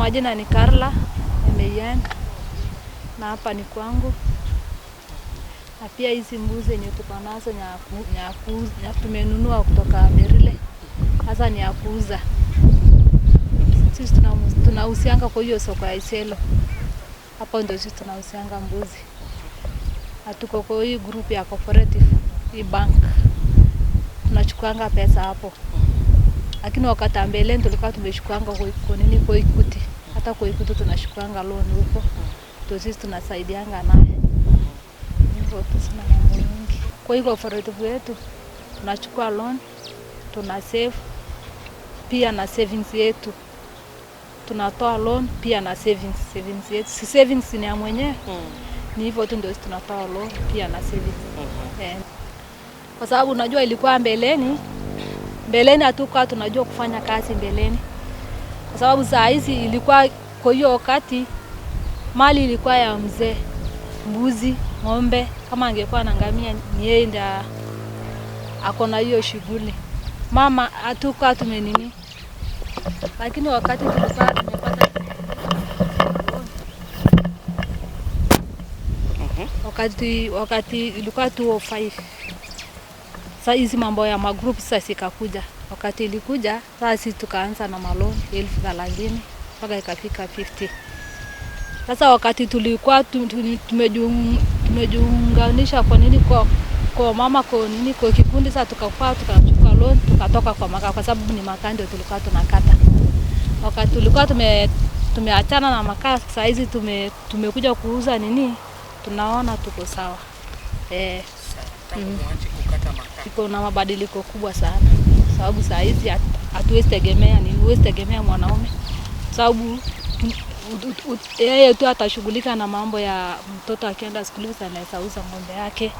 majina ni Carla Emeyan, na hapa ni kwangu. Na pia hizi mbuzi yenye tuko nazo ya tumenunua kutoka Merile. Sasa ni ya kuuza. Sisi tunahusianga kwa hiyo soko ya Iselo. Hapo ndio sisi tunahusianga mbuzi. Hatuko kwa hii group ya cooperative, hii bank. Tunachukuanga pesa hapo. Lakini wakati mbeleni tulikuwa tumechukuanga kwa Equity. Hata kwa Equity tunashukuanga loan huko. Ndio sisi tunasaidianga naye. Hivyo tusina mambo mengi. Kwa hiyo cooperative yetu tunachukua loan, tuna save pia na savings yetu. Tunatoa loan pia na savings yetu. Si savings ni ya mwenyewe. Ni hivyo tu ndio tunatoa loan pia na savings. Kwa sababu unajua ilikuwa mbeleni hatukuwa tunajua kufanya kazi mbeleni. Kwa sababu saa hizi ilikuwa kwa hiyo wakati mali ilikuwa ya mzee, mbuzi, ng'ombe, kama angekuwa na ngamia ni yeye ndiye ako na hiyo shughuli. Mama hatukuwa tumenini. Lakini wakati tulikuwa tumepata wakati ilikuwa 205. Sasa hizi mambo ya magroup sasa ikakuja. Wakati ilikuja sasa sisi tukaanza na maloni 30,000 mpaka ikafika 50. Sasa wakati tulikuwa tumejiunganisha kwa nini kwa mama kwa nini kwa kikundi, sasa tukachukua loan tukatoka kwa makaa, kwa sababu ni makaa ndio tulikuwa tunakata. Wakati tulikuwa tumeachana na makaa, sasa hizi tumekuja kuuza nini, tunaona tuko sawa. Iko na mabadiliko kubwa sana. Sababu saa hizi hatuwezi tegemea mwanaume. Sababu yeye tu atashughulika na mambo ya mtoto akienda shule, anaweza uza ng'ombe yake.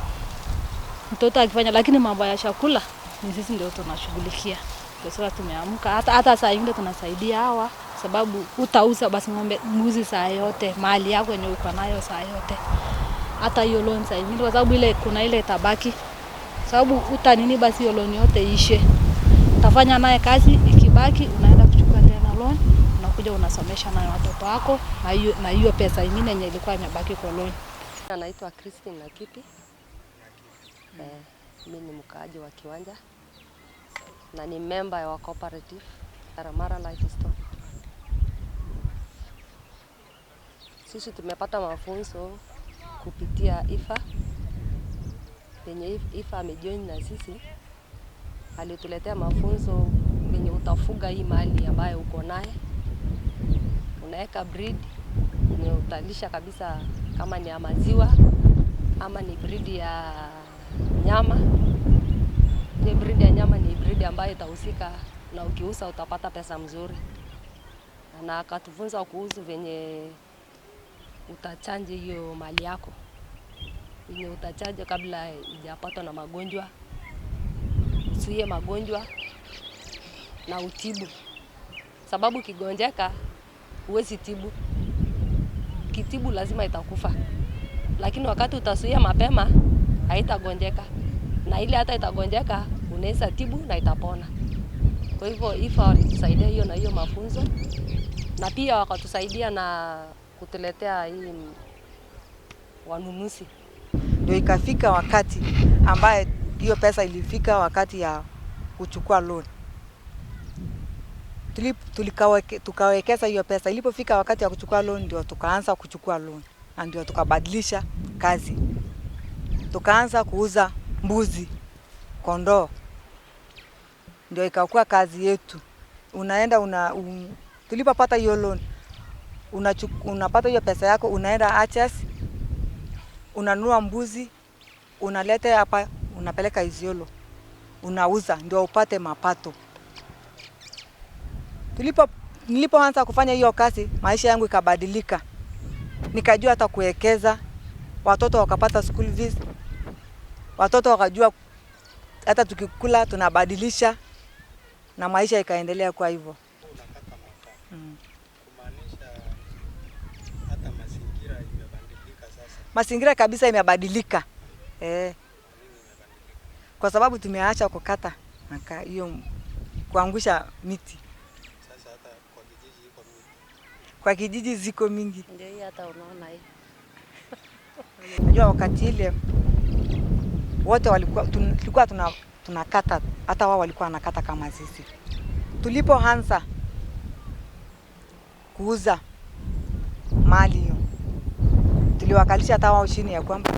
Mtoto akifanya, lakini mambo ya chakula ni sisi ndio tunashughulikia. Kwa sababu tumeamka hata saa nyingine tunasaidia hawa, sababu utauza basi ng'ombe, mbuzi saa yote, mali yako yenye uko nayo saa yote. Hata hiyo loan saa nyingine, kwa sababu kuna ile tabaki. Sababu utanini basi hiyo loan yote ishe. Utafanya naye kazi, ikibaki unaenda kuchukua tena loan, unakuja unasomesha nayo watoto wako na hiyo pesa nyingine yenye ilikuwa imebaki kwa loan. Anaitwa Christine Nakiti. Mimi ni mkaaji wa Kiwanja na ni member wa cooperative Taramara Livestock. Sisi tumepata mafunzo kupitia IFA. Penye IFA amejoin na sisi, alituletea mafunzo penye utafuga hii mali ambayo uko naye. Unaweka breed yenye utalisha kabisa, kama ni ya maziwa ama ni breed ya nyama. Ile breed ya nyama ni breed ambayo itahusika na ukiuza utapata pesa mzuri. Na akatufunza kuhusu venye utachanje hiyo mali yako. Venye utachanje kabla ijapatwa na magonjwa. Usiye magonjwa na utibu. Sababu kigonjeka huwezi tibu. Kitibu lazima itakufa. Lakini wakati utasuia mapema haitagonjeka. Na ile hata itagonjeka unaweza tibu na itapona. Kwa hivyo IFA walitusaidia hiyo na hiyo mafunzo. Na pia wakatusaidia na kutuletea hii wanunuzi. Ndio ikafika wakati ambaye hiyo pesa ilifika wakati ya kuchukua loan. Tukawekeza hiyo pesa. Ilipofika wakati ya kuchukua loan ndio tukaanza kuchukua loan. Na ndio tukabadilisha kazi. Tukaanza kuuza mbuzi, kondoo. Ndio ikakuwa kazi yetu. Unaenda tulipopata hiyo loan, unapata hiyo pesa yako, unaenda Achas, unanunua mbuzi, unaleta hapa, unapeleka Isiolo. Unauza ndio upate mapato. Nilipoanza kufanya hiyo kazi, maisha yangu ikabadilika. Nikajua hata kuwekeza, watoto wakapata school fees. Watoto wakajua hata tukikula tunabadilisha na maisha ikaendelea kwa hivyo. Kumaanisha hata mazingira imebadilika sasa. Mazingira kabisa imebadilika. Kwa sababu tumeacha kukata na hiyo kuangusha miti. Sasa hata kwa kijiji iko miti. kwa kijiji ziko mingi. Ndio hii hata unaona hii. Najua wakati ile wote tulikuwa tunakata, hata wao walikuwa wanakata kama sisi. Tulipoanza kuuza mali hiyo, tuliwakalisha hata wao chini ya kwamba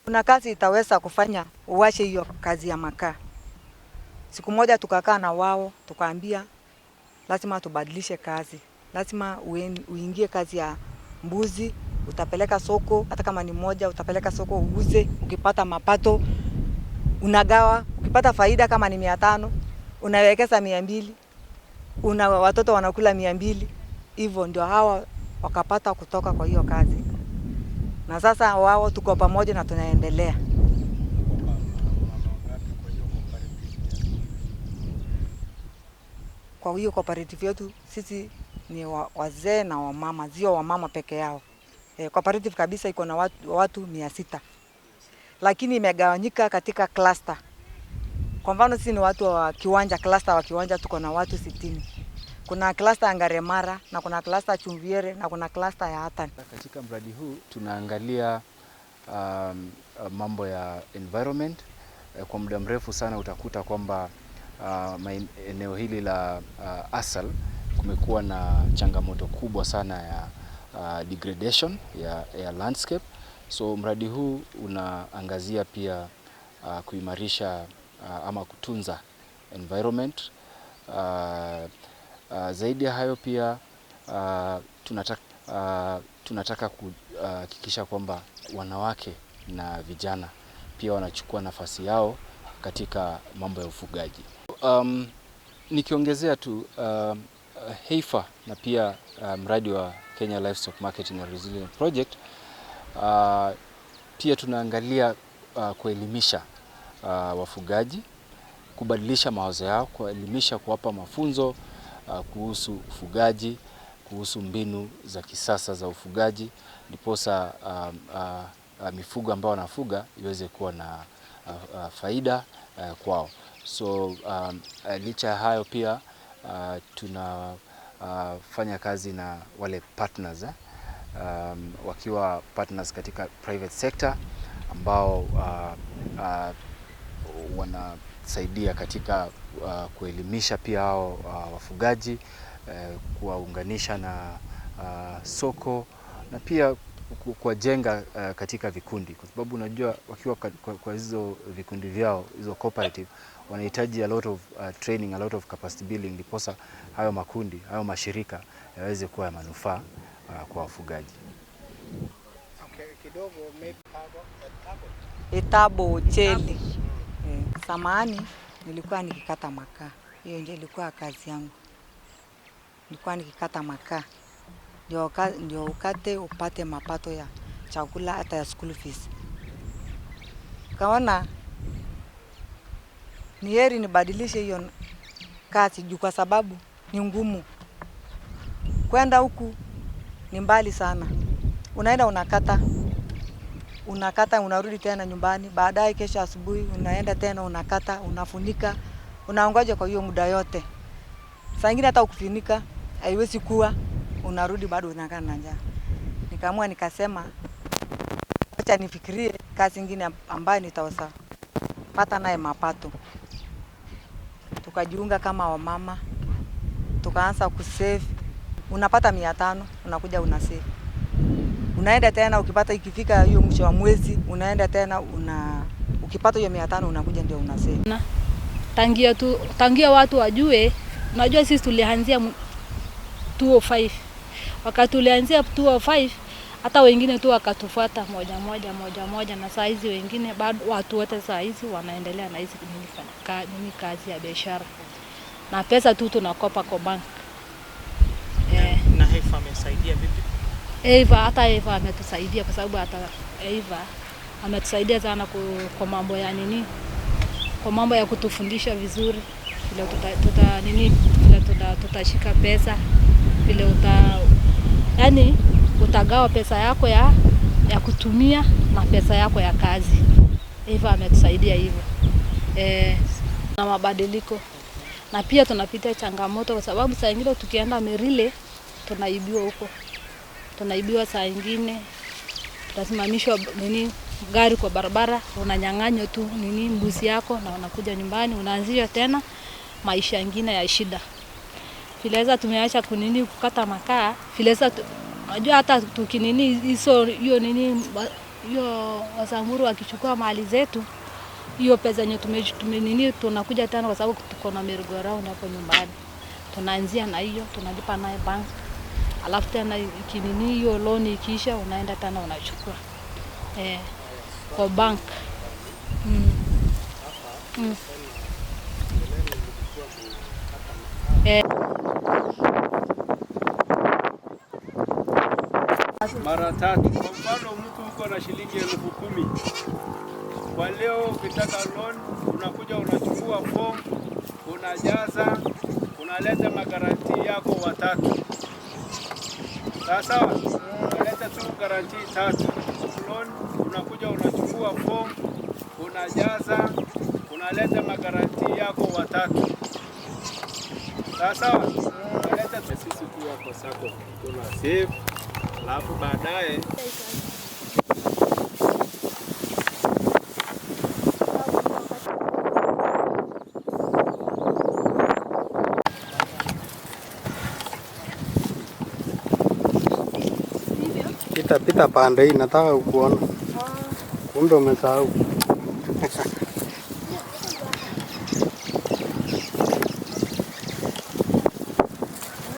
kuna kazi itaweza kufanya uache hiyo kazi ya makaa. Siku moja tukakaa na wao tukaambia lazima tubadilishe kazi, lazima uingie kazi ya mbuzi. Utapeleka soko, hata kama ni moja utapeleka soko uuze, ukipata mapato unagawa, ukipata faida kama ni 500 unawekeza 200, watoto wanakula 200. Hivyo ndio hawa wakapata kutoka kwa hiyo kazi, na sasa wao tuko pamoja na tunaendelea. Kwa hiyo cooperative yetu sisi ni wazee na wamama, sio wamama peke yao. Cooperative kabisa iko na watu 600, lakini imegawanyika katika cluster. Kwa mfano sisi ni watu wa kiwanja, cluster wa kiwanja tuko na watu 60. Kuna cluster ya Ngaremara na kuna cluster Chumviere na kuna cluster ya Hatan. Katika mradi huu tunaangalia mambo ya environment. Kwa muda mrefu sana utakuta kwamba eneo hili la Asal kumekuwa na changamoto kubwa sana ya degradation ya landscape. So mradi huu unaangazia pia kuimarisha ama kutunza environment. Zaidi ya hayo pia tunataka kuhakikisha kwamba wanawake na vijana pia wanachukua nafasi yao katika mambo ya ufugaji. Nikiongezea tu Heifer na pia mradi wa Kenya Livestock Marketing and Resilience Project, pia tunaangalia kuelimisha wafugaji, kubadilisha mawazo yao, kuelimisha, kuwapa mafunzo kuhusu ufugaji, kuhusu mbinu za kisasa za ufugaji, ndiposa mifugo ambao wanafuga iweze kuwa na faida kwao. So licha ya hayo pia tunafanya kazi na wale partners wakiwa partners katika private sector ambao wanasaidia katika kuelimisha pia hao wafugaji, kuwaunganisha na soko na pia kuwajenga katika vikundi, kwa sababu unajua wakiwa kwa hizo vikundi vyao, hizo cooperative, wanahitaji a lot of training, a lot of capacity building, ndiposa hayo makundi, hayo mashirika yaweze kuwa ya manufaa kwa wafugaji. Kidogo Etabo Cheli. Samani nilikuwa nikikata makaa. Hiyo ndio ilikuwa kazi yangu. Nilikuwa nikikata makaa. Ndio ukate upate mapato ya chakula hata ya school fees. Kaona ni heri nibadilishe hiyo kazi juu kwa sababu ni ngumu. Kwenda huku ni mbali sana. Unaenda unakata unarudi tena nyumbani, baadaye kesho asubuhi unaenda tena unakata, unafunika, unaongoja kwa hiyo muda yote. Saa nyingine hata ukufunika haiwezi kuwa, unarudi bado unakaa na njaa. Nikaamua nikasema acha nifikirie kazi nyingine ambayo nitaweza pata naye mapato. Tukajiunga kama wamama, tukaanza kusave. Unapata 500, unakuja unasave. Unaenda tena ukipata, ikifika hiyo mwisho wa mwezi unaenda tena ukipata hiyo 500 unakuja ndio unasave. Tangia watu wajue, unajua sisi tulianzia 205. Wakati tulianzia 205 hata wengine tu wakatufuata moja, na saa hizi wengine bado watu wote saa hizi wanaendelea na hizi kazi ya biashara. Na pesa tu tunakopa kwa bank. Na Heifer amesaidia vipi? Hata Heifer ametusaidia kwa sababu hata Heifer ametusaidia sana kwa mambo ya nini? Kwa mambo ya kutufundisha vizuri vile tutashika pesa, vile utagawa pesa yako ya kutumia na pesa yako ya kazi. Heifer ametusaidia hivyo. Na mabadiliko. Na pia tunapitia changamoto kwa sababu saa nyingine tukienda Merile tunaibiwa huko, tunaibiwa saa ingine, tutasimamishwa gari kwa barabara, unanyang'anywa tu mbuzi yako na unakuja nyumbani, unaanzia tena maisha mengine ya shida. Fileza tumeacha kukata makaa, fileza unajua hata hizo hiyo Wasamburu wakichukua mali zetu, hiyo pesa yenye tunakuja tena kwa sababu tuko na merry-go-round hapo nyumbani. Tunaanzia na hiyo, tunalipa naye bank. Alafu tena hiyo loan ikiisha unaenda tena unachukua kwa bank. Mara 3. Kwa mfano mtu uko na shilingi 10,000. Kwa leo ukitaka loan unakuja unachukua form, unajaza, unaleta magaranti yako 3. Sasa unaleta tu garanti 3. Loan unakuja unachukua form, unajaza, unaleta magaranti yako 3. Sasa unaleta sisi tu kwa sako, tuna save, alafu baadaye pita pande hii, nataka kuona. Kumbe umesahau.